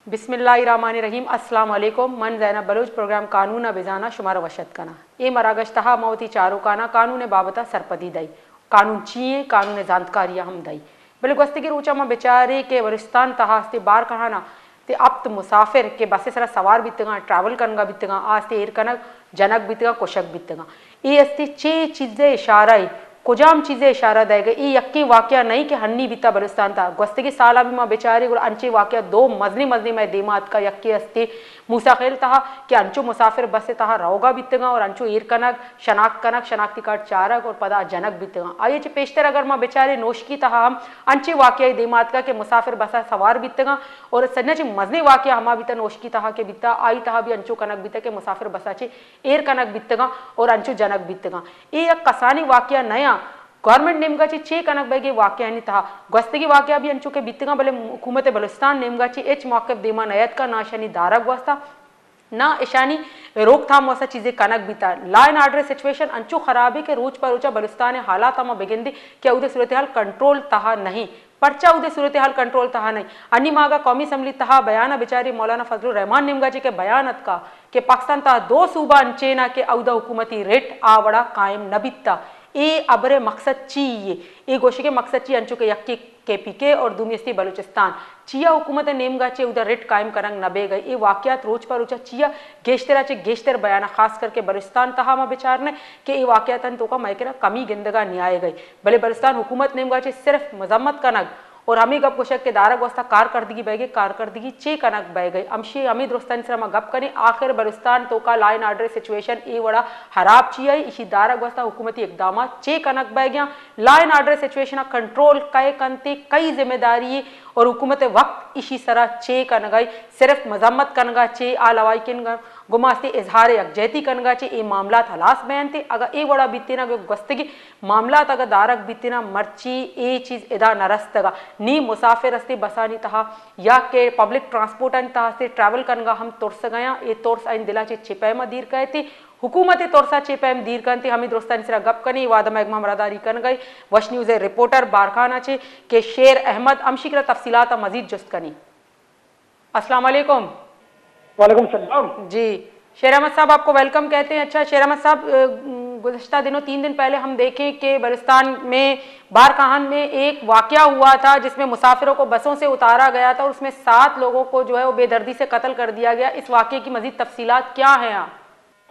बिस्मिल्लाहिर्रहमानिर्रहीम अस्सलाम वालेकुम मन ज़ैनब बलूच प्रोग्राम कानून बेजाना शुमार वशत कना ए मरागश्तहा मौती चारों काना कानून बाबता सरपदी दई कानून चीए कानून जानकारियाँ हम दई बले गस्तगी रूचा में बेचारे के वरिस्तान तहास्ते बार कहाना ते अब तो मुसाफिर के बसे सरा सवार बितगा ट्रैवल करना बितगा आस्ते एर कनक जनक बितगा कोशक बितगा ये अस्ते चे चीज़ें इशारा कुजाम चीज़ें इशारा देगा ये यक्की वाक़या नहीं कि हन्नी बिता बलुस्तान था गस्तगी साला भी माँ बेचारे और अंचे वाक़या दो मजनी मजनी में देमात का यक्की अस्ते मूसा खेल तहा कि अंचो मुसाफिर बसे तहा रोगा बितगा और अंचो ईर कनक शनाख्ती कार्ड चारक और पदा जनक बितगा आइए चे पेशतर अगर माँ बेचारे नोशकी तहा हम अंचे वाक़या देमात का कि मुसाफिर बसा सवार बितगा और सन्ना चे मजनी वाक़या हमा बिता नोशकी तहा के बिता आई तहा भी अंचो कनक बिता के मुसाफिर बसा चे एर कनक बितगा और अंचो जनक बितगा ये एक कसानी वाक़या नया गवर्नमेंट नेमगाची चे कनक बैगे वाक़या नहीं था गस्तगी वाक़या भी अंचो के बितगा भले हुकूमत बलुस्तान नेमगाची एच मौक़िफ़ देमा नयत का नाशानी दारक वास्ता ना ईशानी रोकथाम वैसा चीज़ें कनक बीता लॉ एंड ऑर्डर सिचुएशन अंचो खराब है कि रोज पर रोचा बलुस्तान हालात हम बेगिंदी क्या उदे सूरत हाल कंट्रोल तहा नहीं पर्चा उदे सूरत हाल कंट्रोल तहा नहीं अन्नी मागा कौमी असम्बली तहा बयाना बेचारी मौलाना फजलुर रहमान निमगाजी के बयानत का कि पाकिस्तान तहा दो सूबा अंचेना के अवदा हुकूमती रेट आवड़ा कायम नबिता ए अबरे मकसद ची ये गोशी के मकसद ची अंचो के यक्की KPK और दुमियस्ती बलूचिस्तान चिया हुकूमत नेमगा चे उधर रेट कायम करंग नबे गए ये वाक़यात रोज पर रोचा चिया गेश्तरा चे गेश्तर बयाना खास करके बलूचिस्तान तहा मा बेचार ने कि ये वाक़यात तो का मैकरा कमी गिंदगा न्याय गई भले बलूचिस्तान हुकूमत नेमगा चे सिर्फ मजम्मत कनक और हमी गप कोशक के दारक वस्ता कारकर्दगी चे कनक बह गई अमशी हमी दोस्तान से गप करें आखिर बलुस्तान तो का लाइन आर्डर सिचुएशन ए वड़ा हराब ची आई इसी दारक वस्ता हुकूमती इकदाम चे कनक बह गया लाइन आर्डर सिचुएशन कंट्रोल कई कंते कई जिम्मेदारी और हुकूमत वक्त इसी सरा चे कनगाई सिर्फ मजम्मत कनगा चे आलवाई किन गुमास्ते इजहार यकजहती कनगा चे ए मामला हलास बयान थे अगर ए वड़ा बीतेना गस्तगी मामला अगर दारक बीतेना मर्ची ए चीज़ इदा नरस्तगा नी मुसाफिर अस्ते बसानी तहा या के पब्लिक ट्रांसपोर्ट अन तहा से ट्रैवल कनगा हम तोरस गया ये तोरस आइन दिला चे चिपैमा दीर कहे थे हुकूमत तोरसा चिपैम दीर करते हमें दोस्तान सिरा गप कनी वादमा एक मरादारी कन गई वश न्यूज़ रिपोर्टर बारखाना चे के शेर अहमद अमशिकर तफसीलात मजीद जुस्त कनी। अस्सलाम वालेकुम। वालेकुम सलाम जी शेर अहमद साहब आपको वेलकम कहते हैं। अच्छा शेर अहमद साहब गुज़श्ता दिनों 3 दिन पहले हम देखें कि बलुस्तान में बारकाहान में एक वाक़या हुआ था जिसमें मुसाफिरों को बसों से उतारा गया था और उसमें 7 लोगों को जो है वो बेदर्दी से कत्ल कर दिया गया। इस वाक़े की मजीद तफसीलात क्या है यहाँ?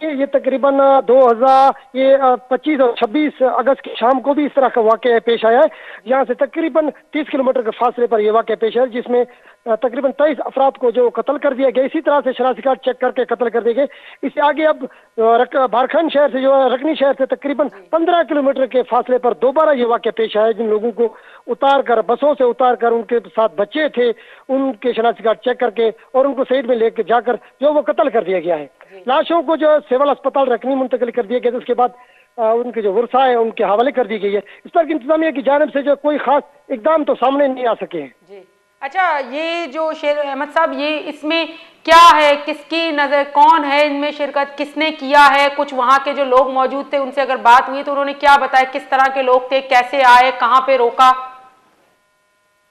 ये तकरीबन 2025 और 26 अगस्त की शाम को भी इस तरह का वाक़या पेश आया है। यहाँ से तकरीबन 30 किलोमीटर के फासले पर यह वाक़या पेश है जिसमें तकरीबन 23 अफराद को जो कत्ल कर दिया गया। इसी तरह से शनाख्ती कार्ड चेक करके कत्ल कर दिए गए। इससे आगे अब बारखान शहर से जो रकनी शहर से तकरीबन 15 किलोमीटर के फासले पर दोबारा ये वाक़या पेश आया जिन लोगों को उतार कर बसों से उतार कर उनके साथ बच्चे थे उनके शनाख्ती कार्ड चेक करके और उनको सईद में लेकर जाकर जो वो कत्ल कर दिया गया है। लाशों को जो सिविल अस्पताल रखनी मुंतकिल कर दिया गया। उसके बाद उनके जो वर्षा है उनके हवाले कर दी गई है। इस पर इंतजामिया की जानिब से जो कोई खास इकदाम तो सामने नहीं आ सके हैं। जी अच्छा ये जो शेर अहमद साहब ये इसमें क्या है किसकी नजर कौन है इनमें शिरकत किसने किया है? कुछ वहाँ के जो लोग मौजूद थे उनसे अगर बात हुई तो उन्होंने क्या बताया किस तरह के लोग थे कैसे आए कहाँ पे रोका?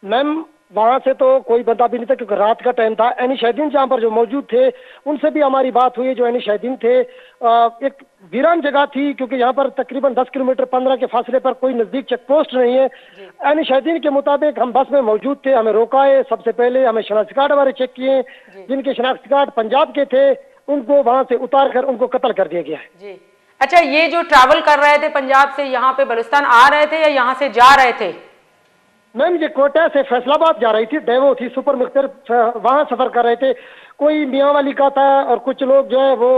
मैम वहां से तो कोई बंदा भी नहीं था क्योंकि रात का टाइम था। एनी शाहिदीन जहाँ पर जो मौजूद थे उनसे भी हमारी बात हुई। जो एनी शाहिदीन थे एक वीरान जगह थी क्योंकि यहाँ पर तकरीबन 10 किलोमीटर 15 के फासले पर कोई नजदीक चेक पोस्ट नहीं है। एनी शाहिदीन के मुताबिक हम बस में मौजूद थे, हमें रोकाए, सबसे पहले हमें शनाख्ती कार्ड हमारे चेक किए। जिनके शनाख्ती कार्ड पंजाब के थे उनको वहां से उतार कर उनको कत्ल कर दिया गया है। जी अच्छा ये जो ट्रैवल कर रहे थे पंजाब से यहाँ पे बलुस्तान आ रहे थे या यहाँ से जा रहे थे? मैम ये कोटा से फैसलाबाद जा रही थी, डेवो थी, सुपर मुख्तर वहां सफर कर रहे थे। कोई मियाँ वाली का था और कुछ लोग जो है वो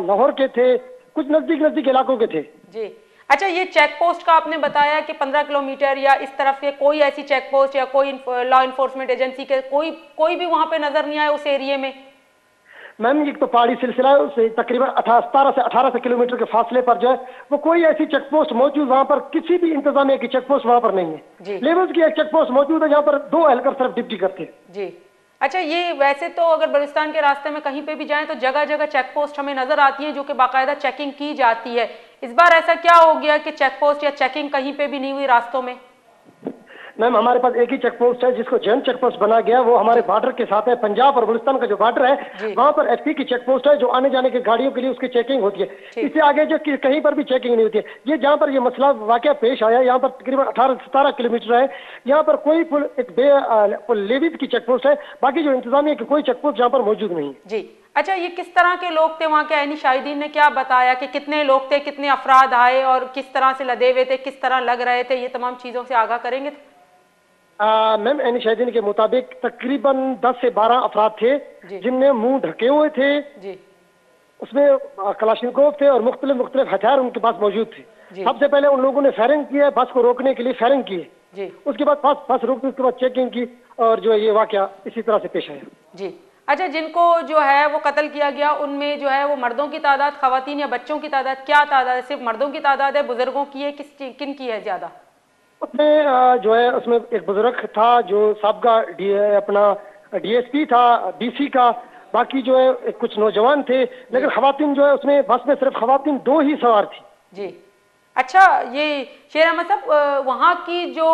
लाहौर के थे, कुछ नजदीक इलाकों के थे। जी अच्छा ये चेक पोस्ट का आपने बताया कि 15 किलोमीटर या इस तरफ के कोई ऐसी चेक पोस्ट या कोई लॉ इन्फोर्समेंट एजेंसी के कोई भी वहां पे नजर नहीं आया उस एरिया में? मैम ये तो पहाड़ी सिलसिला है उससे तकरीबन 17 से 18 किलोमीटर के फासले पर जो है वो कोई ऐसी चेक पोस्ट मौजूद वहाँ पर किसी भी इंतजामिया की चेक पोस्ट वहाँ पर नहीं है। लेवल्स की एक चेक पोस्ट मौजूद है जहाँ पर 2 एहलकार सिर्फ ड्यूटी करते हैं। जी अच्छा ये वैसे तो अगर बलुस्तान के रास्ते में कहीं पे भी जाएं तो जगह जगह चेक पोस्ट हमें नजर आती है जो कि बाकायदा चेकिंग की जाती है। इस बार ऐसा क्या हो गया कि चेक पोस्ट या चेकिंग कहीं पे भी नहीं हुई रास्तों में? मैम हमारे पास एक ही चेक पोस्ट है जिसको जैन चेक पोस्ट बना गया, वो हमारे बॉर्डर के साथ है, पंजाब और बलूचिस्तान का जो बॉर्डर है वहाँ पर एसपी की चेक पोस्ट है जो आने जाने की गाड़ियों के लिए उसकी चेकिंग होती है। इससे आगे जो कहीं पर भी चेकिंग नहीं होती है। ये जहाँ पर ये मसला वाकया पेश आया, यहाँ पर तकरीबन 18-17 किलोमीटर है, यहाँ पर कोई लेविद की चेक पोस्ट है, बाकी जो इंतजामिया की कोई चेक पोस्ट यहाँ पर मौजूद नहीं है। जी अच्छा, ये किस तरह के लोग थे वहाँ के? ऐनी शाहिदीन ने क्या बताया कि कितने लोग थे, कितने अफराद आए और किस तरह से लदे हुए थे, किस तरह लग रहे थे, ये तमाम चीजों से आगाह करेंगे? मैम ऐनी शाहिदीन के मुताबिक तकरीबन 10 से 12 अफराद थे जिनने मुंह ढके हुए थे जी। उसमें कलाशनिकोव थे और मुख्तलिफ हथियार उनके पास मौजूद थे। सबसे पहले उन लोगों ने फायरिंग किया, बस को रोकने के लिए फायरिंग की, उसके बाद बस रोकती, उसके बाद चेकिंग की और जो है ये वाकया इसी तरह से पेश आया जी। अच्छा, जिनको जो है वो कत्ल किया गया उनमें जो है वो मर्दों की तादाद, खवातीन या बच्चों की तादाद, क्या तादाद है? सिर्फ मर्दों की तादाद है, बुजुर्गों की है, किन की है ज्यादा? उसमें जो है उसमें एक बुजुर्ग था जो साबका अपना डीएसपी था डीसी का, बाकी जो है कुछ नौजवान थे, लेकिन खवातीन जो है उसमें बस में सिर्फ खवातीन 2 ही सवार थी जी। अच्छा, ये शेर अहमद साहब, वहाँ की जो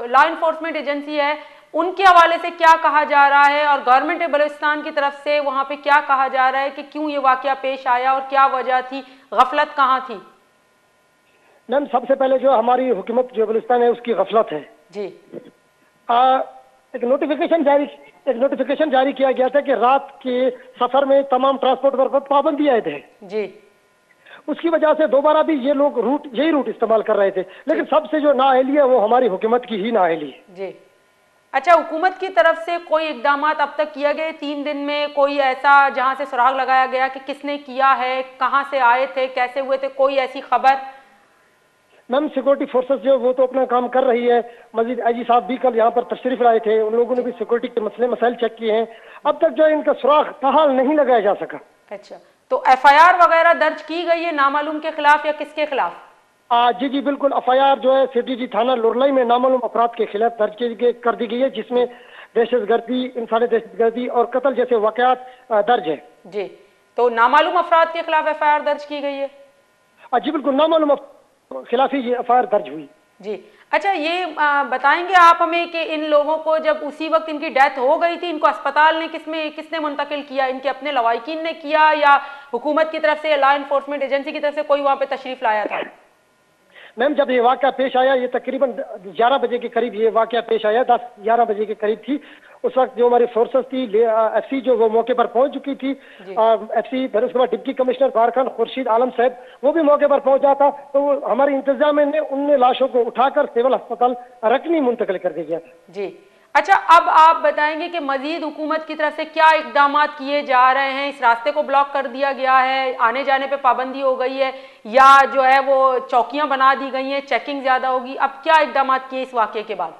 लॉ इन्फोर्समेंट एजेंसी है उनके हवाले से क्या कहा जा रहा है और गवर्नमेंट बलूचिस्तान की तरफ से वहाँ पे क्या कहा जा रहा है कि क्यों ये वाकया पेश आया और क्या वजह थी, गफलत कहाँ थी? मैम सबसे पहले जो हमारी हुकूमत जो बलूचिस्तान है उसकी गफलत है जी। एक नोटिफिकेशन जारी किया गया था कि रात के सफर में तमाम ट्रांसपोर्ट पर पाबंदी आए थे जी। उसकी वजह से दोबारा भी ये लोग यही रूट इस्तेमाल कर रहे थे, लेकिन सबसे जो नाअहली है वो हमारी हुकूमत की ही नाअहली है जी। अच्छा, हुकूमत की तरफ से कोई इकदाम अब तक किए गए 3 दिन में? कोई ऐसा जहां से सुराग लगाया गया कि किसने किया है, कहां से आए थे, कैसे हुए थे, कोई ऐसी खबर? मैम सिक्योरिटी फोर्सेस जो वो तो अपना काम कर रही है। मजीद आईजी साहब भी कल यहाँ पर तशरीफ लाए थे, उन लोगों ने भी सिक्योरिटी के मसाइल चेक किए हैं। अब तक जो है इनका सुराग बहाल नहीं लगाया जा सका। अच्छा, तो FIR वगैरह दर्ज की गई है नामालूम के खिलाफ या किसके खिलाफ? जी बिल्कुल, FIR जो है सिटी थाना लोरलाई में नामालूम अपराध के खिलाफ दर्ज कर दी गई है, जिसमें दहशतगर्दी, इंसानी दहशतगर्दी और कत्ल जैसे वाकयात दर्ज है जी। तो नामालूम अफराद के खिलाफ FIR दर्ज की गई है? जी बिल्कुल, नामालूम खिलाफ ही ये FIR दर्ज हुई जी। अच्छा, ये बताएंगे आप हमें कि इन लोगों को जब उसी वक्त इनकी डेथ हो गई थी, इनको अस्पताल ने किसने मुंतकिल किया? इनके अपने लवाहिकीन ने किया या हुकूमत की तरफ से, लॉ इन्फोर्समेंट एजेंसी की तरफ से कोई वहां पे तशरीफ लाया था? मैम जब ये वाकया पेश आया, ये तकरीबन 11 बजे के करीब ये वाकया पेश आया, 10-11 बजे के करीब थी। उस वक्त जो हमारी फोर्सेस थी FC जो वो मौके पर पहुंच चुकी थी, FC फिर उसके बाद डिप्टी कमिश्नर बारखान खुर्शीद आलम साहब वो भी मौके पर पहुंचा था। तो हमारी इंतजामिया ने उनने लाशों को उठाकर सिविल अस्पताल रकनी मुंतकिल कर दिया गया था जी। अच्छा, अब आप बताएंगे कि मजीद हुकूमत की तरफ से क्या इकदाम किए जा रहे हैं? इस रास्ते को ब्लॉक कर दिया गया है, आने जाने पे पाबंदी हो गई है, या जो है वो चौकियां बना दी गई हैं, चेकिंग ज्यादा होगी? अब क्या इकदाम किए इस वाकये के बाद?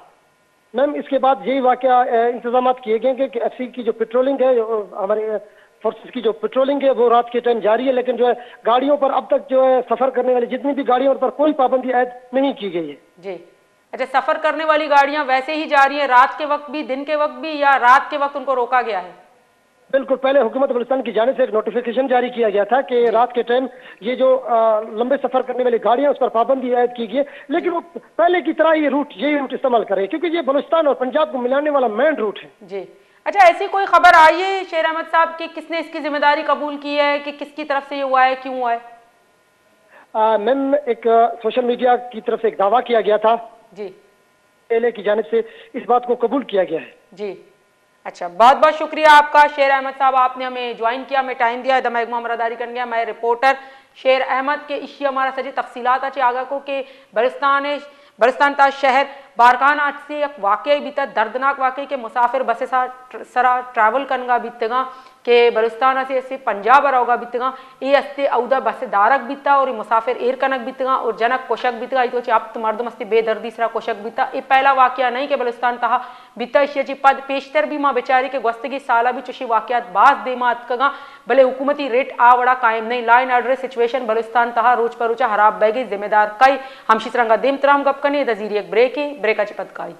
मैम इसके बाद यही वाकया इंतजाम किए गए कि FC की जो पेट्रोलिंग है, हमारे फोर्सेस की जो पेट्रोलिंग है वो रात के टाइम जारी है, लेकिन जो है गाड़ियों पर अब तक जो है सफर करने वाली जितनी भी गाड़ियों पर कोई पाबंदी ऐड नहीं की गई है जी। अच्छा, सफर करने वाली गाड़ियां वैसे ही जा रही है रात के वक्त भी, दिन के वक्त भी, या रात के वक्त उनको रोका गया है? बिल्कुल, पहले हुकूमत बलूचिस्तान की जानिब से एक नोटिफिकेशन जारी किया गया था कि रात के टाइम ये जो लंबे सफर करने वाली गाड़ियां उस पर पाबंदी आयद की गई, लेकिन वो पहले की तरह यही रूट इस्तेमाल करें, क्योंकि ये बलूचिस्तान और पंजाब को मिलाने वाला मेन रूट है जी। अच्छा, ऐसी कोई खबर आई है शेर अहमद साहब कि किसने इसकी जिम्मेदारी कबूल की है, कि किसकी तरफ से ये हुआ है, क्यों हुआ है? मैम एक सोशल मीडिया की तरफ से एक दावा किया गया था जी, पहले की जानिब से इस बात को कबूल किया गया है जी। अच्छा, बहुत बहुत शुक्रिया आपका शेर अहमद साहब, आपने हमें ज्वाइन किया, हमें टाइम दिया, दमा एक मामरादारी कर गया। मैं रिपोर्टर शेर अहमद के इशी हमारा सजी तफसीलात अच्छे आगा को के बलुस्तान ता शहर बारकान आज से एक वाकई बीता, दर्दनाक वाकई के मुसाफिर बसे सरा ट्रैवल करना बीतगा के बलुस्तान से पंजाब रहोगा बीतगा, ये अस्ते औदा बसे दारक बीता और मुसाफिर एर कनक बीतगा और जनक कोशक बीतगा, तो आप मर्द मस्ती बेदर्दी सरा कोशक बीता। ये पहला वाकया नहीं के बलुस्तान तहा बीता इसी पद पेशतर भी माँ बेचारी के गस्तगी साला भी चुशी वाकयात बास दे मात कगा, भले हुकूमती रेट आवड़ा कायम नहीं, ला एंड ऑर्डर सिचुएशन बलुस्तान तहा रोज पर रोचा हराब बैगी जिम्मेदार कई हम शिसरंगा देम तराम गप कने दजीरी एक ब्रेकाची पदकाई।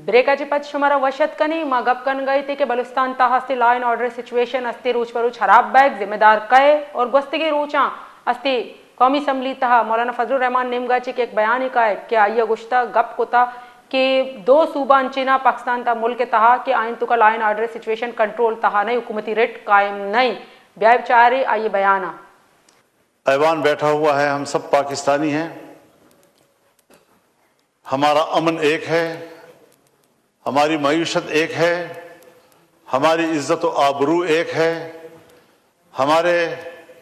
ब्रेकाचे पद शुमारा वशत कनी मा गप कन गई थी कि बलुस्तान ता हस्ते लॉ एंड ऑर्डर सिचुएशन अस्ते रोज पर रोज खराब बैग जिम्मेदार कहे और गुस्तगी रोचा अस्ते कौमी असम्बली तहा मौलाना फजलुर रहमान निमगाची के एक बयान का है कि आइया गुश्ता गप कोता कि दो सूबा अंचेना पाकिस्तान ता मुल्क तहा कि आइन तो का law and order situation control तहा नहीं हुकूमती रेट कायम नहीं ब्याह चारे आइए बयाना ऐवान बैठा हुआ है, हम सब पाकिस्तानी हैं, हमारा अमन एक है, हमारी मईशत एक है, हमारी इज्जत व आबरू एक है, हमारे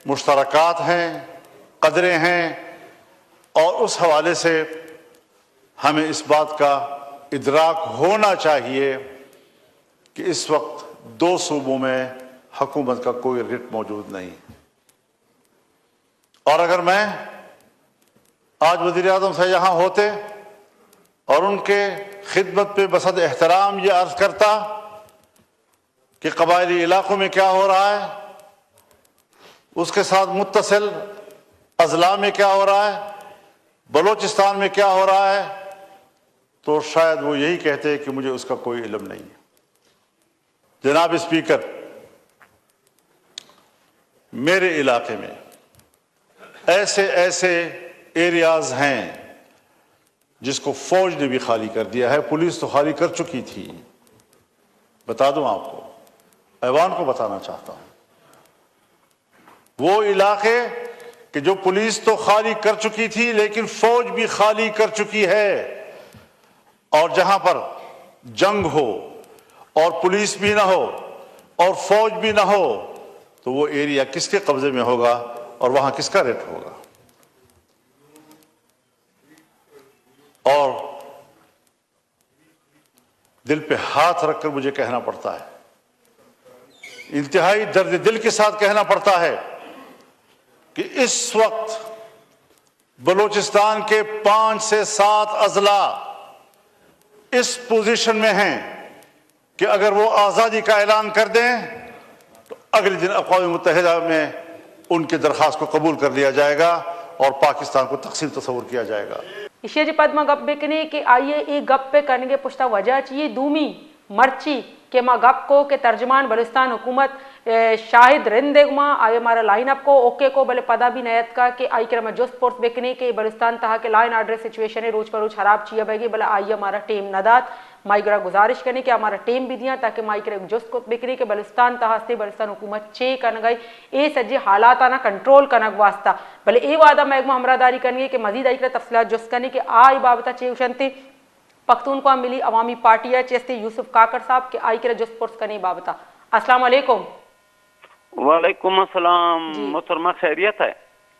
मुश्तरकात हैं, कदरें हैं और उस हवाले से हमें इस बात का इदराक होना चाहिए कि इस वक्त दो सूबों में हुकूमत का कोई रिट मौजूद नहीं। और अगर मैं आज वज़ीर आज़म से यहाँ होते और उनके खिदमत पे बसद एहतराम ये अर्ज करता कि कबायली इलाकों में क्या हो रहा है, उसके साथ मुत्तसिल अजला में क्या हो रहा है, बलोचिस्तान में क्या हो रहा है, तो शायद वो यही कहते कि मुझे उसका कोई इल्म नहीं है। जनाब स्पीकर, मेरे इलाके में ऐसे ऐसे एरियाज हैं जिसको फौज ने भी खाली कर दिया है, पुलिस तो खाली कर चुकी थी। बता दूं आपको, ऐवान को बताना चाहता हूं, वो इलाके कि जो पुलिस तो खाली कर चुकी थी लेकिन फौज भी खाली कर चुकी है, और जहां पर जंग हो और पुलिस भी ना हो और फौज भी ना हो तो वो एरिया किसके कब्जे में होगा और वहां किसका रेट होगा। और दिल पे हाथ रखकर मुझे कहना पड़ता है, इंतहाई दर्द दिल के साथ कहना पड़ता है कि इस वक्त बलूचिस्तान के 5 से 7 अजला इस पोजीशन में हैं कि अगर वो आज़ादी का ऐलान कर दें तो अगले दिन अक़वाम मुत्तहिदा में उनकी दरख्वास्त को कबूल कर लिया जाएगा और पाकिस्तान को तकसीम तस्वुर किया जाएगा। इशे जी पद में गप बेकने कि आइए एक गप पे करने के पुश्ता वजह चाहिए दूमी मर्ची के मा गप को के तर्जमान बलुस्तान हुकूमत शाहिद रिंदेगमा आए हमारा लाइन अप को ओके को भले पदा भी नयत का कि आई क्रम जो स्पोर्ट्स बेकने के बलुस्तान तहा के लाइन आर्डर सिचुएशन है रोज पर रोज खराब चाहिए बैगी भले आइए हमारा टीम नदात माइग्रा गुजारिश करने के हमारा टीम भी दिया ताकि माइक्रे जो बेकने के बलुस्तान तहास्ते बलुस्तान हुकूमत चे कन गई ए सज्जे हालात आना कंट्रोल कनक वास्ता भले ए वादा मैगमा हमरादारी करनी कि मजीद आई तफसलात जुस्त करने के आई बाबता चे उशनते पख्तूनख्वा मिली अवामी पार्टी है चेस्ते यूसुफ काकर साहब के आई के जो स्पोर्ट्स करने बाबता। अस्सलाम वालेकुम। वालेकुम अस्सलाम। मोहतरमा खैरियत है?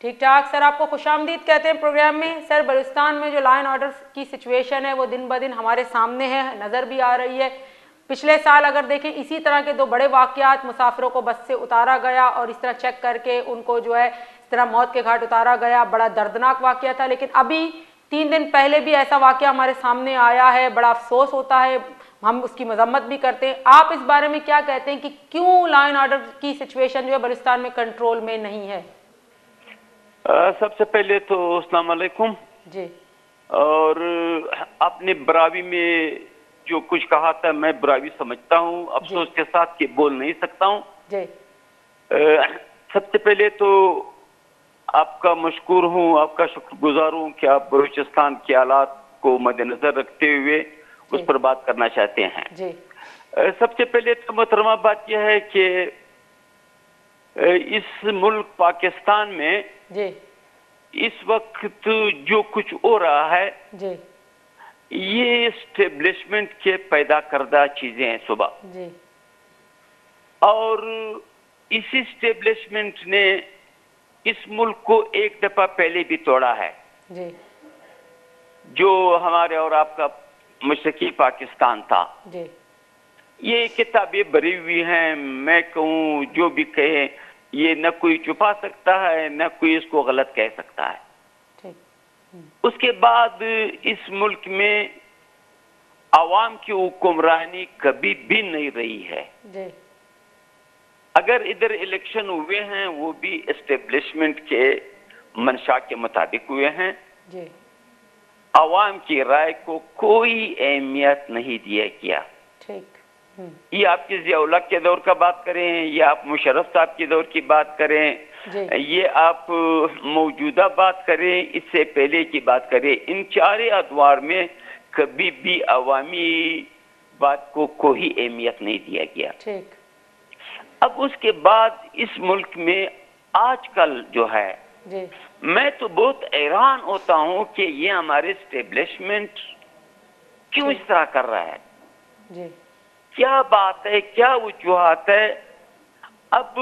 ठीक ठाक सर, आपको खुशामदीद कहते हैं प्रोग्राम में। सर, बलुस्तान में जो लॉ एंड ऑर्डर की सिचुएशन है वो दिन ब दिन हमारे सामने है, नज़र भी आ रही है। पिछले साल अगर देखें इसी तरह के 2 बड़े वाक़यात, मुसाफिरों को बस से उतारा गया और इस तरह चेक करके उनको जो है इस तरह मौत के घाट उतारा गया, बड़ा दर्दनाक वाक़या था। लेकिन अभी 3 दिन पहले भी ऐसा वाक़या हमारे सामने आया है, बड़ा अफसोस होता है, हम उसकी मजम्मत भी करते हैं। आप इस बारे में क्या कहते हैं कि क्यों लॉ एंड ऑर्डर की सिचुएशन जो है बलुस्तान में कंट्रोल में नहीं है? सबसे पहले तो अस्सलाम वालेकुम जी। और आपने बरावी में जो कुछ कहा था मैं बरावी समझता हूँ, अफसोस के साथ कि बोल नहीं सकता हूँ जी। सबसे पहले तो आपका मशकूर हूँ, आपका शुक्रगुजार हूँ कि आप बलूचिस्तान के हालात को मद्देनजर रखते हुए उस पर बात करना चाहते हैं जी। सबसे पहले तो मोहतरमा बात यह है कि इस मुल्क पाकिस्तान में जी इस वक्त जो कुछ हो रहा है जी ये एस्टेब्लिशमेंट के पैदा करदा चीजें हैं सुबह जी, और इस एस्टेब्लिशमेंट ने इस मुल्क को एक दफा पहले भी तोड़ा है जी। जो हमारे और आपका मशरकी पाकिस्तान था। जी। ये किताबें भरी हुई हैं, मैं कहूँ जो भी कहे ये न कोई छुपा सकता है न कोई इसको गलत कह सकता है। उसके बाद इस मुल्क में आवाम की हुक्मरानी कभी भी नहीं रही है जी। अगर इधर इलेक्शन हुए हैं वो भी एस्टेब्लिशमेंट के मंशा के मुताबिक हुए हैं। जी। आवाम की राय को कोई अहमियत नहीं दिया गया। ठीक। ये आपके ज़िया-उल-हक के दौर का बात करें या आप मुशर्रफ साहब के दौर की बात करें, ये आप मौजूदा बात करें, इससे पहले की बात करें, इन चारे अदवार में कभी भी अवामी बात को कोई अहमियत नहीं दिया गया। ठीक। अब उसके बाद इस मुल्क में आजकल जो है जी। मैं तो बहुत हैरान होता हूं कि ये हमारे स्टेब्लिशमेंट क्यों इस तरह कर रहा है। जी। क्या बात है, क्या वजूहात है। अब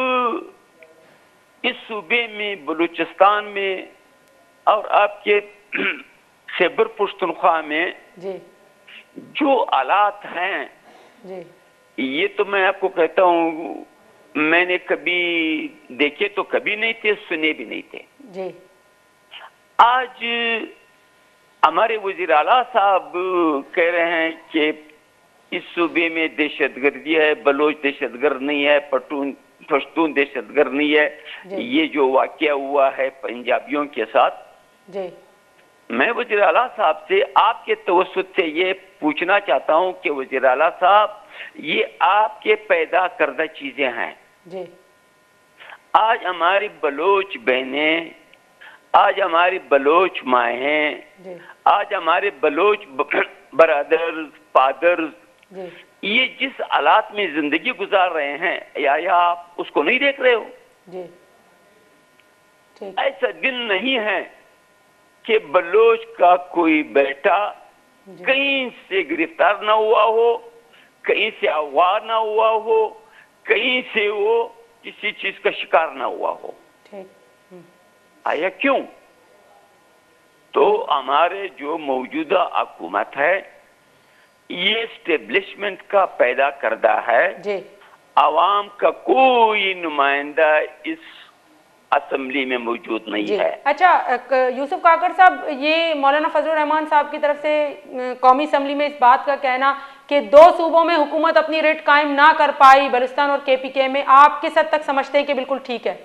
इस सूबे में बलूचिस्तान में और आपके खैबर पख्तूनख्वा में जी। जो हालात हैं, जी। ये तो मैं आपको कहता हूँ मैंने कभी देखे तो कभी नहीं थे, सुने भी नहीं थे। जी। आज हमारे वजीर आला साहब कह रहे हैं कि इस सूबे में दहशतगर्दी है, बलोच दहशतगर्द नहीं है, पश्तून दहशतगर्द नहीं है। ये जो वाकया हुआ है पंजाबियों के साथ, जी। मैं वजीर आला साहब से आपके तवस्सुत से ये पूछना चाहता हूं कि वजीर आला साहब, ये आपके पैदा करदा चीजें हैं। जी। आज हमारी बलोच बहनें, आज हमारी बलोच माएँ, आज हमारे बलोच ब्रदर्स, फादर्स, ये जिस हालात में जिंदगी गुजार रहे हैं, या आप उसको नहीं देख रहे हो? जी। ठीक। ऐसा दिन नहीं है कि बलोच का कोई बेटा कहीं से गिरफ्तार ना हुआ हो, कहीं से अगवा ना हुआ हो, कहीं से वो किसी चीज का शिकार ना हुआ हो। ठीक। आया क्यों? तो हमारे जो मौजूदा हुकूमत है ये स्टेब्लिशमेंट का पैदा करदा है। जी। आवाम का कोई नुमाइंदा इस असेंबली में मौजूद नहीं है। अच्छा यूसुफ काकड़ साहब, ये मौलाना फजलुर रहमान साहब की तरफ से कौमी असेंबली में इस बात का कहना कि 2 सूबों में हुकूमत अपनी रेट कायम ना कर पाई, बलूचिस्तान और KPK में, आप किस हद तक समझते हैं कि बिल्कुल ठीक है?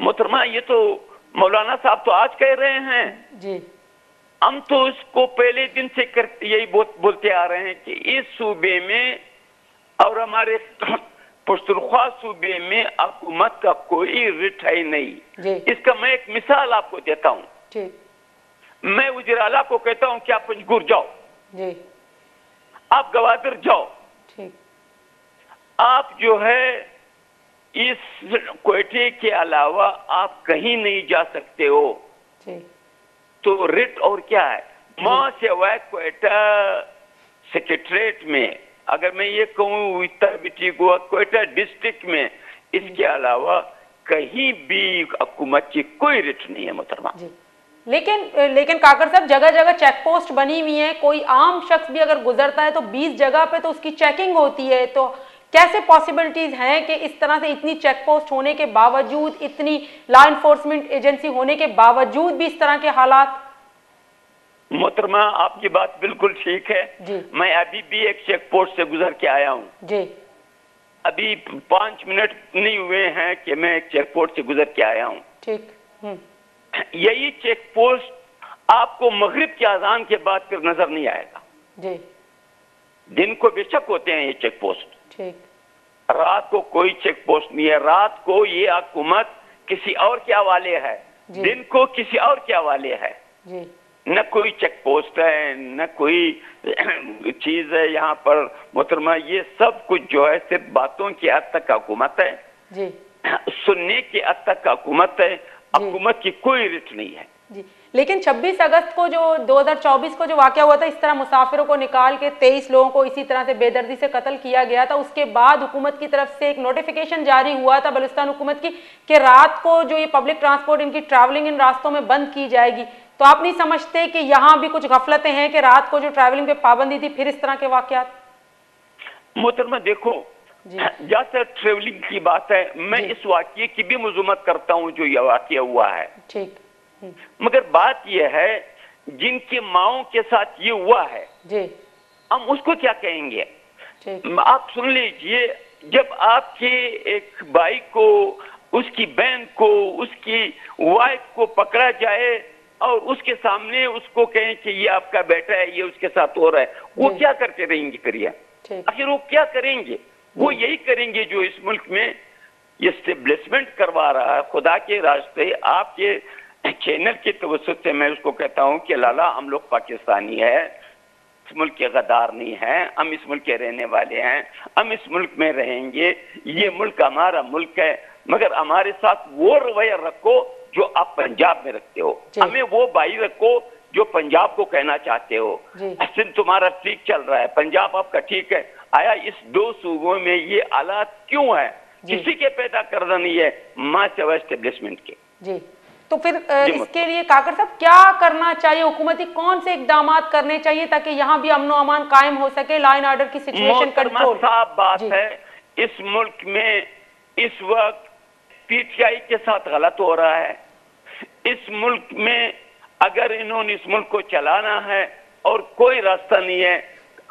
मोहतरमा, ये तो मौलाना साहब तो आज कह रहे हैं जी। हम तो इसको पहले दिन से यही बोलते आ रहे हैं कि इस सूबे में और हमारे पख्तूनख्वा सूबे में हुकूमत का कोई रिट है नहीं। इसका मैं एक मिसाल आपको देता हूँ। ठीक। मैं वज़ीर आला को कहता हूँ कि आप पंजगुर जाओ, जी। आप गवादर जाओ, ठीक। आप जो है इस क्वेटे के अलावा आप कहीं नहीं जा सकते हो। जी। तो रिट और क्या है? मां से वह क्वेटा सेक्रेटरीट में, अगर मैं ये कहूँ उत्तर बिटी को क्वेटा डिस्ट्रिक्ट में, इसके अलावा कहीं भी हुकूमत की कोई रिट नहीं है मोहतरमा। लेकिन काकड़ साहब, जगह जगह चेक पोस्ट बनी हुई है। कोई आम शख्स भी अगर गुजरता है तो 20 जगह पे तो उसकी चेकिंग होती है। तो कैसे पॉसिबिलिटीज हैं कि इस तरह से इतनी चेक पोस्ट होने के बावजूद, इतनी लॉ इन्फोर्समेंट एजेंसी होने के बावजूद भी इस तरह के हालात? मोहतरमा, आपकी बात बिल्कुल ठीक है जी। मैं अभी भी एक चेक पोस्ट से गुजर के आया हूँ जी। अभी 5 मिनट नहीं हुए हैं कि मैं एक चेक पोस्ट से गुजर के आया हूँ। ठीक। यही चेक पोस्ट आपको मगरिब की अजान के बाद फिर नजर नहीं आएगा। जी। दिन को बेशक होते हैं ये चेक पोस्ट, ठीक। रात को कोई चेक पोस्ट नहीं है। रात को ये हुकूमत किसी और के हवाले है, दिन को किसी और के हवाले है। जी। न कोई चेक पोस्ट है, न कोई चीज है यहाँ पर मोहतरमा। ये सब कुछ जो है सिर्फ बातों की हद तक हुकूमत है, जी। सुनने की हद तक हुकूमत है, हुकूमत की कोई रिट नहीं है। जी। लेकिन 26 अगस्त को जो 2024 को जो वाकया हुआ था, इस तरह मुसाफिरों को निकाल के 23 लोगों को इसी तरह से बेदर्दी से कत्ल किया गया था, उसके बाद हुकूमत की तरफ से एक नोटिफिकेशन जारी हुआ था बलूचिस्तान हुकूमत की कि रात को जो ये पब्लिक ट्रांसपोर्ट, इनकी ट्रैवलिंग इन रास्तों में बंद की जाएगी। तो आप नहीं समझते कि यहाँ भी कुछ गफलतें हैं कि रात को जो ट्रैवलिंग पे पाबंदी थी, फिर इस तरह के वाकयात? मोहतरमा देखो, जहाँ से ट्रेवलिंग की बात है, मैं इस वाकये की भी मजम्मत करता हूँ जो यह वाकया हुआ है। ठीक। मगर बात यह है जिनकी माओं के साथ ये हुआ है जी, हम उसको क्या कहेंगे? ठीक। आप सुन लीजिए, जब आपके एक भाई को, उसकी बहन को, उसकी वाइफ को पकड़ा जाए और उसके सामने उसको कहें कि ये आपका बेटा है, ये उसके साथ हो रहा है, वो क्या करते रहेंगे फिर? ये आखिर वो क्या करेंगे? वो यही करेंगे जो इस मुल्क में एस्टेब्लिशमेंट करवा रहा है। खुदा के रास्ते आपके चैनल के तवज्जुह से मैं उसको कहता हूं कि लाला, हम लोग पाकिस्तानी है, इस मुल्क के गद्दार नहीं हैं, हम इस मुल्क के रहने वाले हैं, हम इस मुल्क में रहेंगे, ये मुल्क हमारा मुल्क है, मगर हमारे साथ वो रवैया रखो जो आप पंजाब में रखते हो, हमें वो भाई रखो जो पंजाब को कहना चाहते हो। सिंध तुम्हारा ठीक चल रहा है, पंजाब आपका ठीक है, आया इस दो सूबों में ये हालात क्यों है? किसी के पैदा करना नहीं है, माँ सिवा एस्टेब्लिशमेंट के। जी, तो फिर इसके लिए काकर साहब क्या करना चाहिए? हुकूमती कौन से इकदाम करने चाहिए ताकि यहाँ भी अमनो अमान कायम हो सके, लाइन ऑर्डर की सिचुएशन कंट्रोल? साफ बात है, इस मुल्क में इस वक्त पीटीआई के साथ गलत हो रहा है। इस मुल्क में अगर इन्होंने इस मुल्क को चलाना है और कोई रास्ता नहीं है,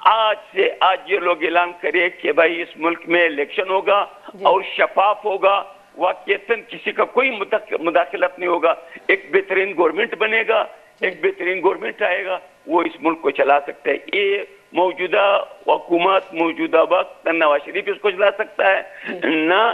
आज से आज ये लोग ऐलान करे कि भाई इस मुल्क में इलेक्शन होगा और शफाफ होगा, वाकईतन किसी का कोई मुदाखलत नहीं होगा, एक बेहतरीन गवर्नमेंट बनेगा, एक बेहतरीन गवर्नमेंट आएगा, वो इस मुल्क को चला सकता है। ये मौजूदा हुकूमत, मौजूदा वक्त नवाज शरीफ इसको चला सकता है ना,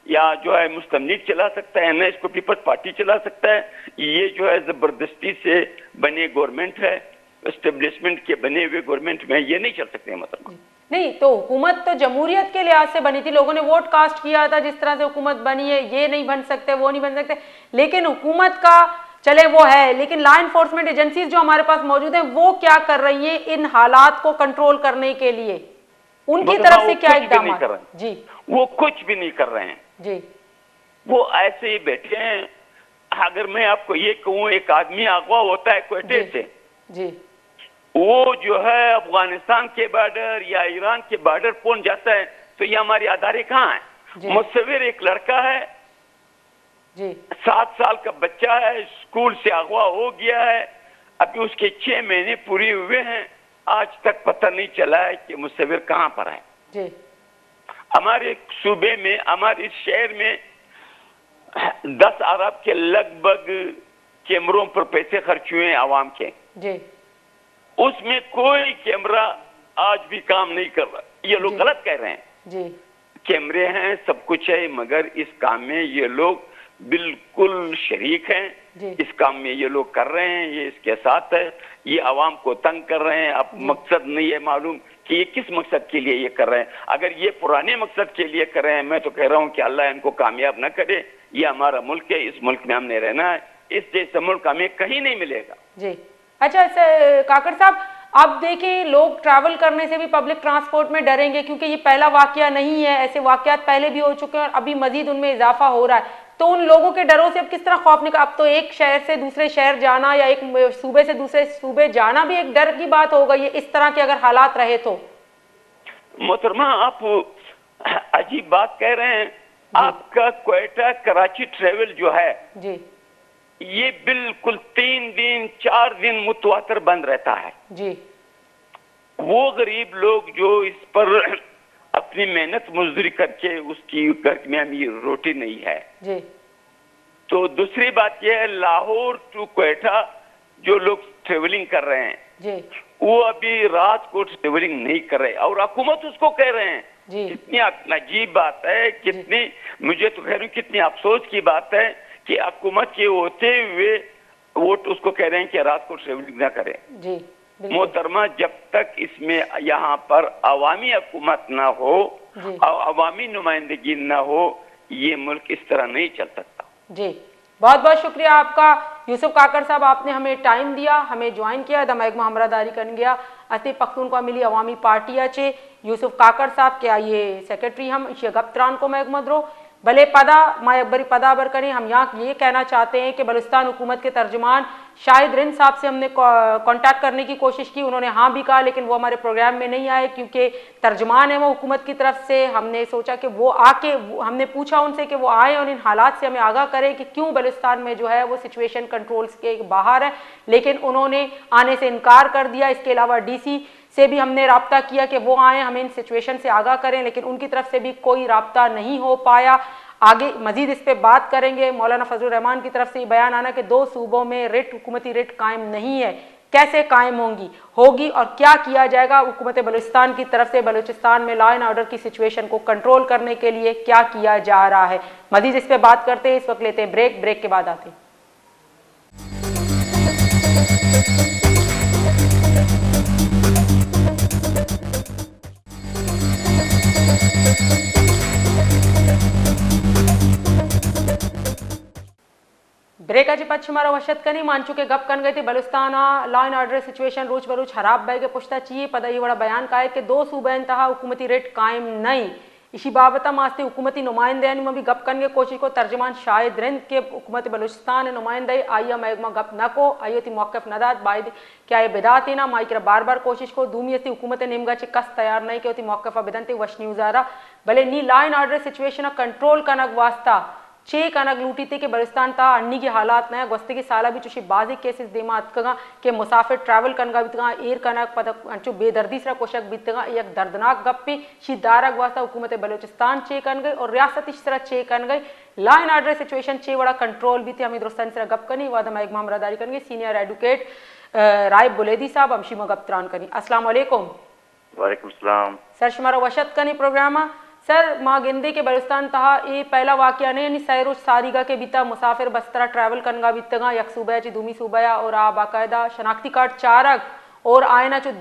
या जो है मुस्लिम लीग चला सकता है ना, इसको पीपल्स पार्टी चला सकता है। ये जो है जबरदस्ती से बने गवर्नमेंट है, एस्टेब्लिशमेंट के बने हुए गवर्नमेंट में ये नहीं चल सकते। मतलब नहीं, तो हुकूमत तो जमहूरियत के लिहाज से बनी थी, लोगों ने वोट कास्ट किया था, जिस तरह से हुकूमत बनी है, ये नहीं बन सकते, वो नहीं बन सकते, लेकिन हुकूमत का चले वो है, लेकिन लॉ एनफोर्समेंट एजेंसीज जो हमारे पास मौजूद है वो क्या कर रही है इन हालात को कंट्रोल करने के लिए? उनकी तरफ से क्या इकदाम? जी, वो कुछ भी नहीं कर रहे हैं जी, वो ऐसे ही बैठे हैं। अगर मैं आपको ये कहूँ, एक आदमी अगवा होता है क्वेटे से, जी, वो जो है अफगानिस्तान के बॉर्डर या ईरान के बॉर्डर पहुंच जाता है, तो ये हमारी अदारे कहाँ है? मुसविर एक लड़का है जी, 7 साल का बच्चा है, स्कूल से अगवा हो गया है, अभी उसके 6 महीने पूरे हुए हैं, आज तक पता नहीं चला है कि मुसविर कहाँ पर है। जी, हमारे सूबे में, हमारे शहर में 10 अरब के लगभग कैमरों पर पैसे खर्च हुए हैं आवाम के, जी, उसमें कोई कैमरा आज भी काम नहीं कर रहा। ये लोग गलत कह रहे हैं, जी, कैमरे हैं, सब कुछ है, मगर इस काम में ये लोग बिल्कुल शरीक हैं, इस काम में ये लोग कर रहे हैं, ये इसके साथ है, ये आवाम को तंग कर रहे हैं। अब मकसद नहीं है मालूम कि ये किस मकसद के लिए ये कर रहे हैं। अगर ये पुराने मकसद के लिए कर रहे हैं, मैं तो कह रहा हूँ कि अल्लाह इनको कामयाब ना करे। ये हमारा मुल्क है, इस मुल्क में हमने रहना है, इस जैसा मुल्क हमें कहीं नहीं मिलेगा। जी, अच्छा काकर साहब, आप देखें लोग ट्रैवल करने से भी पब्लिक ट्रांसपोर्ट में डरेंगे, क्योंकि ये पहला वाकया नहीं है, ऐसे वाकयात पहले भी हो चुके हैं और अभी मजीद उनमें इजाफा हो रहा है। तो उन लोगों के डरों से अब किस तरह खौफ निकाल? अब तो एक शहर से दूसरे शहर जाना या एक सूबे से दूसरे सूबे जाना भी एक डर की बात हो गई है, इस तरह के अगर हालात रहे तो। मोहतरमा, आप अजीब बात कह रहे हैं। आपका क्वेटा कराची ट्रेवल जो है जी, ये बिल्कुल 3 दिन 4 दिन मुतवातर बंद रहता है जी। वो गरीब लोग जो इस पर अपनी मेहनत मजदूरी करके उसकी घर में अमीर रोटी नहीं है जी। तो दूसरी बात यह है, लाहौर टू क्वेटा जो लोग ट्रेवलिंग कर रहे हैं जी, वो अभी रात को ट्रेवलिंग नहीं कर रहे और हुकूमत उसको कह रहे हैं। जी। कितनी अजीब बात है, कितनी, मुझे तो कह रही हूँ कितनी अफसोस की बात है कि हुकूमत के होते हुए वो उसको कह रहे हैं कि रात को ट्रेवलिंग ना करें। जी, मोहतरमा, जब तक इसमें यहाँ पर अवामी हुकूमत ना हो और अवामी नुमाइंदगी ना हो, ये मुल्क इस तरह नहीं चल सकता। जी, बहुत बहुत शुक्रिया आपका यूसुफ काकर साहब, आपने हमें टाइम दिया, हमें ज्वाइन किया, दमाइक हमरादारी कर गया अति पख्तूनख्वा मिली अवामी पार्टी चे यूसुफ काकर साहब क्या ये सेक्रेटरी हम गप्तरान को मैं मदरो भले पदा माए अकबरी पदा बर करें। हम यहाँ ये कहना चाहते हैं कि बलूचिस्तान हुकूमत के तर्जुमान शाहिद रिंद साहब से हमने कांटेक्ट करने की कोशिश की, उन्होंने हाँ भी कहा, लेकिन वो हमारे प्रोग्राम में नहीं आए क्योंकि तर्जुमान है वो हुकूमत की तरफ से। हमने सोचा कि वो आके, हमने पूछा उनसे कि वो आए और इन हालात से हमें आगाह करें कि क्यों बलूचिस्तान में जो है वो सिचुएशन कंट्रोल्स के बाहर है, लेकिन उन्होंने आने से इनकार कर दिया। इसके अलावा DC से भी हमने राब्ता किया कि वो आए, हमें इन सिचुएशन से आगाह करें, लेकिन उनकी तरफ से भी कोई राब्ता नहीं हो पाया। आगे मजीद इस पे बात करेंगे। मौलाना फजलुर रहमान की तरफ से ये बयान आना कि 2 सूबों में रिट, हुकूमती रिट कायम नहीं है, कैसे कायम होगी और क्या किया जाएगा हुकूमत बलूचिस्तान की तरफ से बलूचिस्तान में लॉ एंड ऑर्डर की सिचुएशन को कंट्रोल करने के लिए क्या किया जा रहा है। मजीद इस पे बात करते हैं। इस वक्त लेते हैं ब्रेक के बाद आते हैं। ब्रेक अजी पश्चिमारा वशत कनी मान चुके गप कन गई थी Balochistan law and order situation रोज बरोज खराब बह के पुछता चाहिए पता ये बड़ा बयान का है कि 2 सूबे इंतहा हुकूमती रेट कायम नहीं। इसी बाबत मास्ते हुकूमती नुमाइंदे में भी गप करने की कोशिश को तर्जमान शाहिद रिंद के हुकूमत बलूचिस्तान नुमाइंदे आइया महकमा गप न को आइयो थी मौक़िफ़ नदात बायद क्या ये बिदात ही ना माइक्र बार बार कोशिश को दूमी थी हुकूमत निमगा चे कस तैयार नहीं के होती मौक़िफ़ बिदनते वश न्यूज़ारा भले नी law and order situation control कनक वास्ता चे कनक लूटी थी कि बलूचिस्तान ता अन्नी की हालात नया गोस्ते की साला भी चुशी बाजी केसेस देमात कगा के मुसाफिर ट्रैवल कनगा बितगा एयर कनक पता अंचु बेदर्दी सरा कोशक बितगा एक दर्दनाक गप्पी शी दारक वास्ता हुकूमत बलूचिस्तान चे कन गई और रियासत इस तरह चे कन गई लॉ एंड ऑर्डर सिचुएशन चे बड़ा कंट्रोल भी थे। हमें दुरुस्तान सरा गप कनी वादा मैं इमाम रदारी कन गई सीनियर एडवोकेट राइब बुलेदी साहब हमशी गप्तरान कनी। अस्सलाम वालेकुम। वालेकुम सलाम सर शुमारा वशत कनी प्रोग्राम सर माँ गेंदे के बलूचिस्तान तहा ये पहला वाक़या नहीं यानी सैरो सारिगा के बीता मुसाफिर बस्तरा ट्रैवल कनगा बीतगा यक सूबा ची दूमी सूबया और आ बाकायदा शनाख्ती कार्ड चारक और आयना जो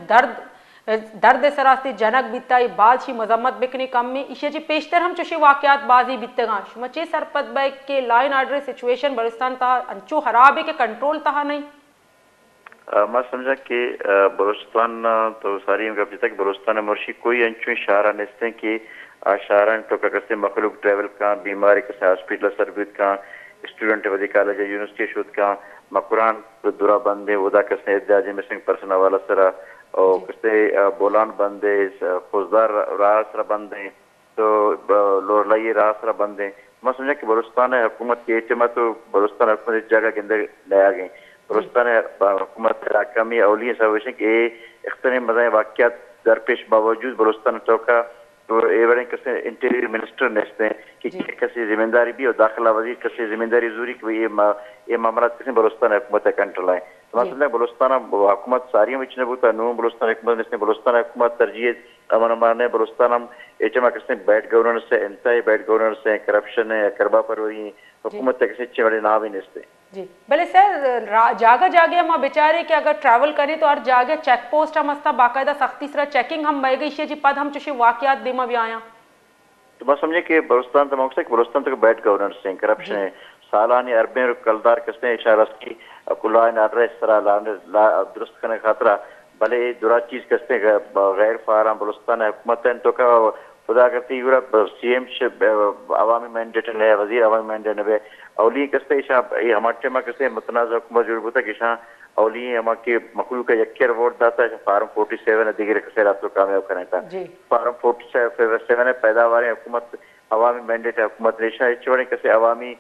दर्द सरास्ते जनक बीता ये बादशी मजम्मत बिकने कम में इशे जी पेशतर हम चुशी वाक़यात बाजी बीतगा शुमचे सरपत बैग के law and order situation Balochistan तहा अंचो खराब है के कंट्रोल तहा नहीं। मैं समझा कि बलूचिस्तान तो सारी अभी तक बलूचिस्तान मुर्शी कोई अंचो इशारा नस्ते कि आशारन तो कसे मखलूक ट्रैवल का बीमारी कसे हॉस्पिटल सर्विस का स्टूडेंट वधी कॉलेज यूनिवर्सिटी शुद्ध का मकुरान दुरा बंदे उदा कसे एजाज मिसिंग पर्सन वाला सरा और कसे बोलान बंदे फौजदार रासरा बंदे तो लोरलाई रासरा बंदे। मैं समझा कि बलूचिस्तान हुकूमत की एतमा तो बलूचिस्तान हुकूमत इस जगह के अंदर लाया गई बलूचिस्तान हुकूमत राकमी अवली सवेश के इख्तने मज़ा वाक़यात दरपेश बावजूद बलूचिस्तान चौका तो ये बड़े कसे इंटीरियर मिनिस्टर नेस्ते कि कसे जिम्मेदारी भी और दाखिला वजीर कसे जिम्मेदारी जरूरी कि ये मामला कसे बलूचिस्तान हुकूमत कंट्रोल है। तो मैं समझा बलूचिस्तान हुकूमत सारी विच ने बुता नो बलूचिस्तान हुकूमत नेस्ते बलूचिस्तान हुकूमत तरजीह अमन मारने बलूचिस्तान हम एचमा कसे बैड गवर्नेंस से इंतहाई बैड गवर्नेंस से करप्शन है करबा परवरी हुकूमत कसे चेवड़े ना भी नेस्ते जी भले सर जागा जागे हम बेचारे कि अगर ट्रैवल करें तो हर जागे चेक पोस्ट हम अस्ता बाकायदा सख्ती से चेकिंग हम बह गई जी पद हम चुशी वाकयात देमा भी आया। तो मैं समझे कि बलूचिस्तान तो मकसद बलूचिस्तान तो बैड गवर्नेंस है करप्शन है सालानी अरबे कलदार कसे इशारा की कुला नार इस तरह दुरुस्त करने खातरा भले दुरा चीज कसे गैर फारा बलूचिस्तान हुकूमत तो का खुदा करती सीएम अवामी मैंडेट है वजीर अवामी मैंडेट है अवली कस्ते ये हमारे में कसे मुतनाज़ हुकूमत जरूर होता कि अवली हमारे के मखलूक का यक्कर वोट दाता है फार्म 47 दिगरे कसे रातों कामयाब करने था फार्म 47 पैदावार हुकूमत अवामी मैंडेट है हुकूमत रेशा चौड़े कसे अवामी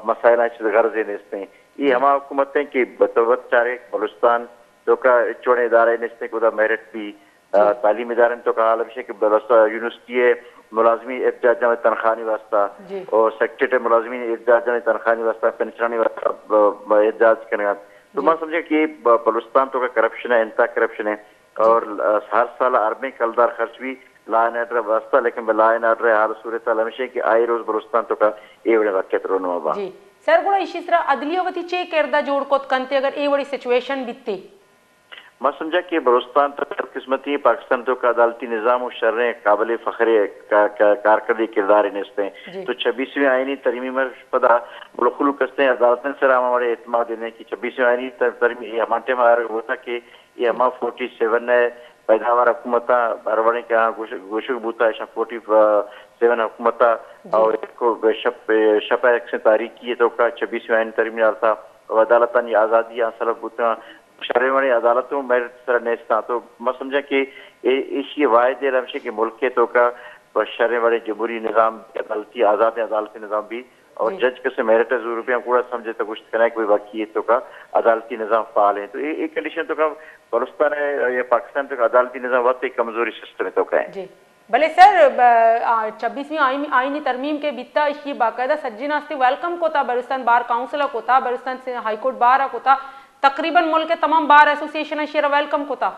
मसाइल गर्ज नेस्ते हैं ये हमारा हुकूमत है कि बतवत चारे बलूचिस्तान तो का चौड़े इदारे नेस्ते को मेरिट भी तालीम इदारे तो का हाल कि यूनिवर्सिटी मुलाजमी एहतजाज में तनखानी वास्ता और सेक्रेटरी मुलाजमी एहतजाज में तनखानी वास्ता पेंशनी वास्ता एहतजाज करने तो मैं समझे कि बलूचिस्तान तो का करप्शन है इंतहा करप्शन है और हर साल अरबे कलदार खर्च भी लॉ एंड ऑर्डर वास्ता लेकिन लॉ एंड ऑर्डर हाल सूरत हमेशा कि आई रोज बलूचिस्तान तो का ये बड़े वाक्य रोनवा जी सर गुड़ा इसी तरह अदलियावती चे किरदा जोड़ को कंते अगर ये बड़ी सिचुएशन बीतती मैं समझा कि बलूचिस्तान तो किस्मती पाकिस्तान तो का अदालती निज़ाम और शर्रे काबिल फ़ख्र कारकर्दी किरदार नेस्ते हैं तो 26वीं आईनी तरमीम में पदा बुलखुल कस्ते अदालत से हमारे एतमाद देने की 26वीं आईनी तरमीम हमारे में होता कि ये हमा 47 है पैदावार हुकूमत अरवणे के यहाँ गोशुक बूता है 47 हुकूमत और इसको शप से तारीख की तो का 26वीं आईनी तरमीम आता और अदालत आज़ादी सलब बूता शर्रे अदालतों में सर नेस्ता तो मैं समझा कि ये वायदे रमशे के मुल्क के तो का शर्रे वाले जमहूरी निज़ाम अदालती आज़ाद अदालती निज़ाम भी और जज के से मेरिट रुपया पूरा समझे तो कुछ करना कोई बाकी तो का अदालती निज़ाम फाल है तो एक कंडीशन तो का बलूचिस्तान है या पाकिस्तान तो का अदालती निज़ाम वाकई कमजोरी सिस्टम है तो का है भले सर 26वीं आईनी तरमीम के बिता इशी बाकायदा सज्जिना वेलकम कोता बलूचिस्तान बार काउंसिल कोता बलूचिस्तान से हाई कोर्ट बार कोता तकरीबन मुल्क के तमाम बार एसोसिएशन शेर वेलकम कोता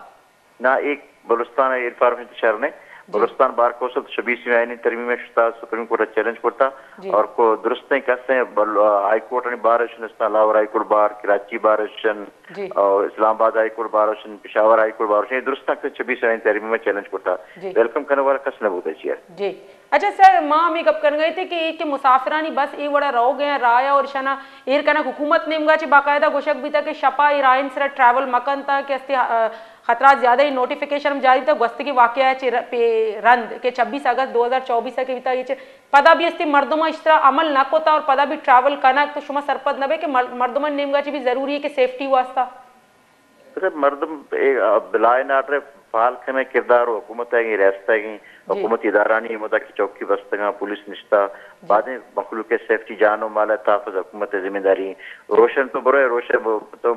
ना एक बलूचिस्तान इरफान शहर ने बलूचिस्तान बार कौंसिल 26वीं आईनी तरमीम में सुप्रीम कोर्ट चैलेंज करता और को दुरुस्त करते हैं हाई कोर्ट ने बार Lahore high court bar Karachi बार और Islamabad high court bar Peshawar high court bar दुरुस्त 26वीं आईनी तरमीम में चैलेंज करता वेलकम करने वाला कस न बोलते जी। अच्छा सर माँ मी गप कर गए थे कि एक मुसाफिरानी बस ये बड़ा रहो गए राया और शना एर कना हुकूमत ने इमगा बाकायदा गोशक भी था कि शपा ईरान से ट्रैवल मकन था कि खतरा ज्यादा ही नोटिफिकेशन जारी था गस्त की वाकया पे रंद के 26 अगस्त 2024 के बिता ये पदा भी अस्ती मर्दमा इस तरह अमल न कोता और पदा भी ट्रैवल करना तो शुमा सरपद नबे कि मर्दमा नेमगा भी जरूरी है कि सेफ्टी वास्ता मर्दम बिलाए नाटरे फाल खने किरदार हुकूमत है रास्ता है हुकूमत इदारानी मुदा की चौकी बस्तगा पुलिस निश्ता बाद में मखलूक के सेफ्टी जानो माल ताफज हुकूमत जिम्मेदारी रोशन तो बरो है रोशन तो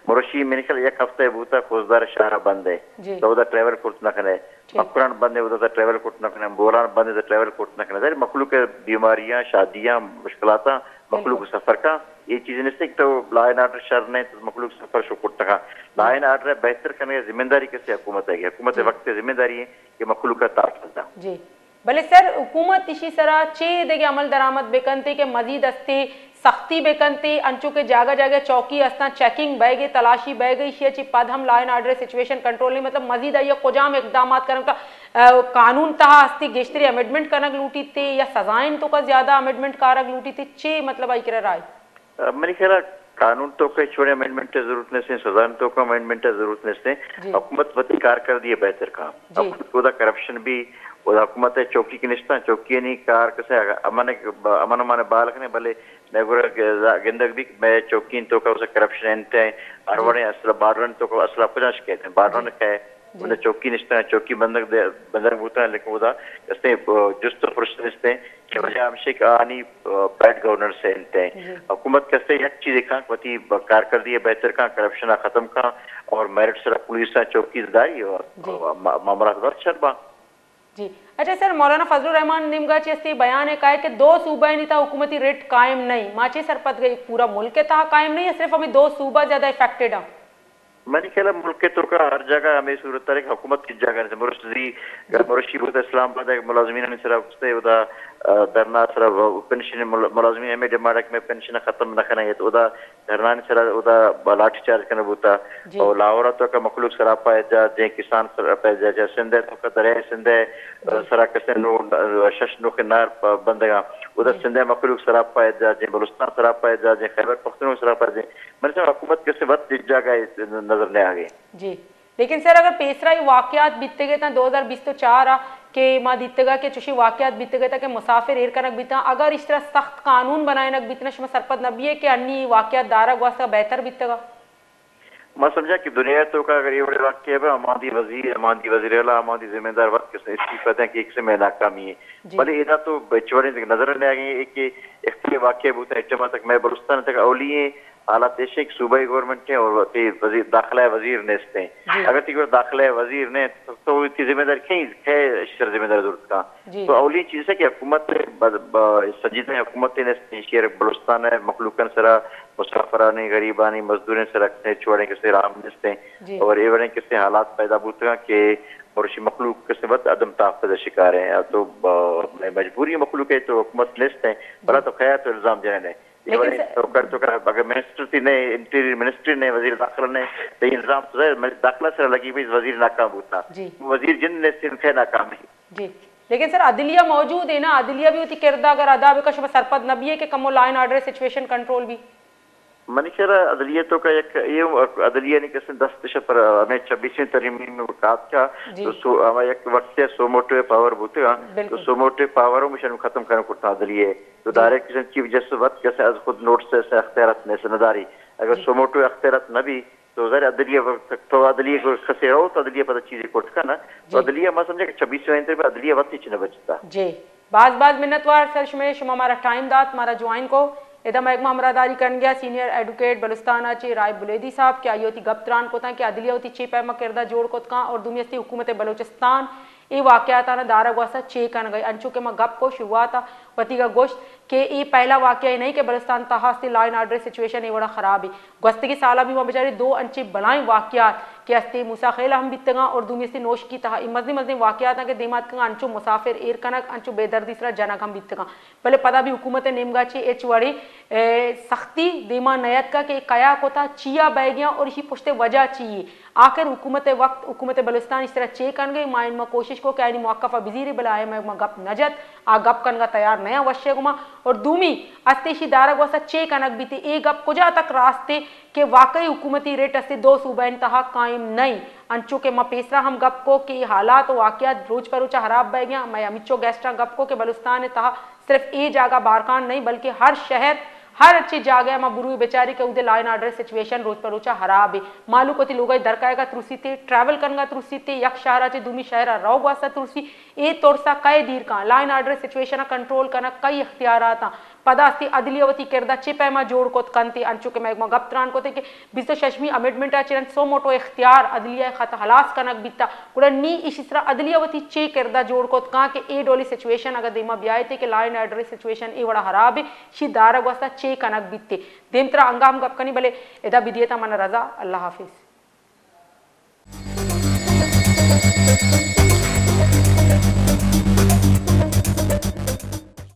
मुरशी में निकल एक हफ्ते बूता फौजदार शहर बंद है तो उधर ट्रैवल कोर्ट न करे मकरान बंद है उधर ट्रैवल कोर्ट न करे बोरान बंद है ट्रैवल कोर्ट न करे मखलूक के बीमारियां शादियां मुश्किलात मखलूक सफर का ये चीजें नहीं तो लाइन आर्डर शहर ने तो मखलूक सफर शो कोट का लाइन आर्डर बेहतर करने की जिम्मेदारी कैसे हुकूमत है हुकूमत वक्त जिम्मेदारी है कि मखलूक का तार जी भले सर हुकूमत इसी तरह चे देगे अमल दरामद बेकनते के मजीद अस्ते सख्ती बेकनते अंचू के जागा जागा चौकी अस्ता चेकिंग बह गई तलाशी बह गई शिया पद हम लाइन आर्डर सिचुएशन कंट्रोल नहीं मतलब मजीद आइए कुजाम इकदाम करने का कानून तहा अस्ती गेश्तरी अमेंडमेंट करना लूटी थे या सजाएं तो का ज्यादा अमेंडमेंट कारक लूटी थी चे मतलब आई कर राय मेरे ख्याल कानून तो कई छोड़े अमेंडमेंट की जरूरत नहीं सजा तो का अमेंडमेंट की जरूरत नहीं हुकूमत वती कार कर दिए बेहतर काम करप्शन भी हुकूमत है चौकी की निश्ता चौकी नहीं कार कैसे अमन माने बालक ने भले नेगुर गिंदक भी मैं चौकी तो का उसे करप्शन एंते अरवणे असला बारवन तो का असला पजाश कहते हैं बारवन का उन्हें चौकी निश्ता है चौकी बंदर भूता है लेकिन उदा कैसे जुस्त पुरुष निश्ते कि वजह हमशे आनी बैड गवर्नर से एंते हुकूमत कैसे एक चीज का वती कार कर दिए बेहतर का करप्शन खत्म का और मेरिट सरा पुलिस चौकीदारी और मामला शर्बा जी। अच्छा सर मौलाना फजलुर रहमान निमगाची अस्ती बयान है कहा कि 2 सूबा नहीं था हुकूमती रेट कायम नहीं माची सरपत गई पूरा मुल्क के था कायम नहीं है सिर्फ हमें 2 सूबा ज्यादा इफेक्टेड है मैंने ख्याल मुल्क के तो का हर जगह हमें सूरत तारीख हुकूमत की जगह मुरशी बहुत इस्लामाबाद मुलाजमीन ने उदा धरना सर पेंशन मुलाजमीन हमें डिमांड में पेंशन खत्म न करना है तो उदा धरना सर उदा लाठी चार्ज करना बूता और लाहौर तो का मखलूक सरापा है जे किसान सरापा है जे सिंध तो का दरिया सिंध सरा कसे नो शशनो के नार बंदेगा उधर सिंध मखलूक सरापा है जे बलूचिस्तान सरापा है जे खैबर पख्तूनख्वा सरापा है मैंने हुकूमत कैसे वक्त जगह नजर नहीं आ गई जी। लेकिन सर अगर पेसरा वाकयात बीते गए था 2020 तो 4 के माँ दीतेगा के चुशी वाकयात बीते गए था कि मुसाफिर एर कनक बीता अगर इस तरह सख्त कानून बनाए नक बीतना शमा सरपत नबी है कि अन्य वाकयात दारा वास्ता बेहतर बीतेगा मैं समझा कि दुनिया तो का अगर ये बड़े वाक्य है अमादी वजीर अमादी जिम्मेदार वक्त इस्तीफा दें कि एक से मैं नाकामी है भले इधर तो बेचवारी नजर नहीं आ गई कि एक वाक्य बूता इज्तमा तक मैं बलूचिस्तान तक अवली हालात ऐसे एक सूबाई गवर्नमेंट है और वजीर दाखिला वजीर ने इसते अगर तीन दाखिला वजीर ने तो इसकी जिम्मेदारी कहीं शर जिम्मेदारी जरूरत का तो अवली चीज है कि हुकूमत सजीद हुकूमत ने शेर बलूचिस्तान है मखलूकन सरा मुसाफरानी गरीबानी मजदूर से रखते छोड़े किसी राम निस्ते और ये किसी हालात पैदा होते कि और मखलूक के वक्त अदम तहफ़्फ़ुज़ शिकार है तो मजबूरी मखलूक है तो हुकूमत लिस्ट है भला तो खैर तो इल्जाम जने अगर मिनिस्टर थी ने इंटीरियर मिनिस्ट्री ने वजीर दाखिला ने तो इल्जाम दाखिला से लगी भी वजीर नाकाम होता वजीर जिन ने सिर्फ नाकाम है जी। लेकिन सर अदलिया मौजूद है ना अदलिया भी होती किरदा अगर अदा का शुभ सरपद नबी है कि कमो लाइन आर्डर सिचुएशन कंट्रोल भी मैंने ख्याल अदलिया तो का एक ये अदलिया ने कैसे 10% पर हमें 26वीं तरमीम में वकात का तो हमारे एक वक्त सोमोटिव पावर होते हैं तो सोमोटिव पावरों में खत्म करना पड़ता अदलिया तो डायरेक्ट किसी चीफ जस्टिस वक्त कैसे आज खुद नोट से अख्तियारत ने सनदारी अगर सोमोटिव अख्तियारत न भी तो जरा अदलिया तो अदलिया को खसे रहो तो अदलिया पता चीजें कोट का ना तो अदलिया मैं समझे 26वें में अदलिया वक्त ही न बचता जी। बाज मिन्नतवार सर में शुमा हमारा टाइम दात हमारा ज्वाइन को इधर महकमा हमरादारी कर गया सीनियर एडवोकेट बलूचिस्तान चे राय बुलेदी साहब क्या ये होती गप्तरान को था कि अदलिया होती चे पैमा किरदा जोड़ को था और दुनिया हुकूमत बलूचिस्तान ये वाकयात ना दारा गोसा चेक कन गई अंचु के मैं गप को शुरुआत वती का गोश्त के ये पहला वाकया ही नहीं कि बलुस्तान तहास्ती लॉ एंड ऑर्डर सिचुएशन ये बड़ा खराब है गस्त की साला भी वहाँ बेचारे दो अंचे बनाए वाकयात के अस्ते मूसा खेल हम बितगा और दूमी से नोश की तहा मजनी मजनी वाकयात के दिमाग का अंचु मुसाफिर एर कनक अंचु बेदर्दी सरा जनक हम बितगा भले पता भी हुकूमत नेमगा ची एच वड़ी सख्ती दिमा नयत का के कया को था चिया बैगिया और इसी पुछते वजह चाहिए आखिर हुकूमत बलुस्तान इस तरह चेक कर गई माइन में कोशिश को क्या मौक़ा बिजीरी बिलाए मैं गप नजत आ गप कन का तैयार नया अवश्य गुमा और दूमी अस्तेशी दारा गोसा चेक अनक भी थे एक गप कुजा तक रास्ते के वाकई हुकूमती रेट अस्ते दो सूबा इंतहा कायम नहीं अंचो के पेसरा हम गप को कि हालात वाकयात रोज पर रोचा हराब बह गया मैं अमिचो गेस्टा गप को कि बलुस्तान तहा सिर्फ ए जागा बारकान नहीं बल्कि हर शहर हर अच्छी जागे मां बुरू बेचारी के उदे लाइन ऑर्डर सिचुएशन रोज पर रोचा हराब है मालू को लोग दरकाएगा तुरसी थे ट्रैवल करना तुरसी थे यक शहराचे दूमी शहर रहो वास्ता तुरसी ए तोरसा कई दीर का लाइन ऑर्डर सिचुएशन कंट्रोल करना कई इख्तियारात पदास्ती अदलियवती किरदा चिपैमा जोड़ को कंती अंचु के मैं गप्त्रान को थे कि बिस्तो शशमी अमेंडमेंट चिरन सो मोटो इख्तियार अदलिया खत हलास कनक बिता कुड़ा नी इस तरह अदलियवती चे किरदा जोड़ को कहा कि ए डोली सिचुएशन अगर दिमा ब्याए थे कि लाइन ऑर्डर सिचुएशन ए बड़ा खराब है शी दारग वास्ता चे कनक बिते देमतरा अंगाम गप कनी भले एदा बिदियता मन रजा अल्लाह हाफिज।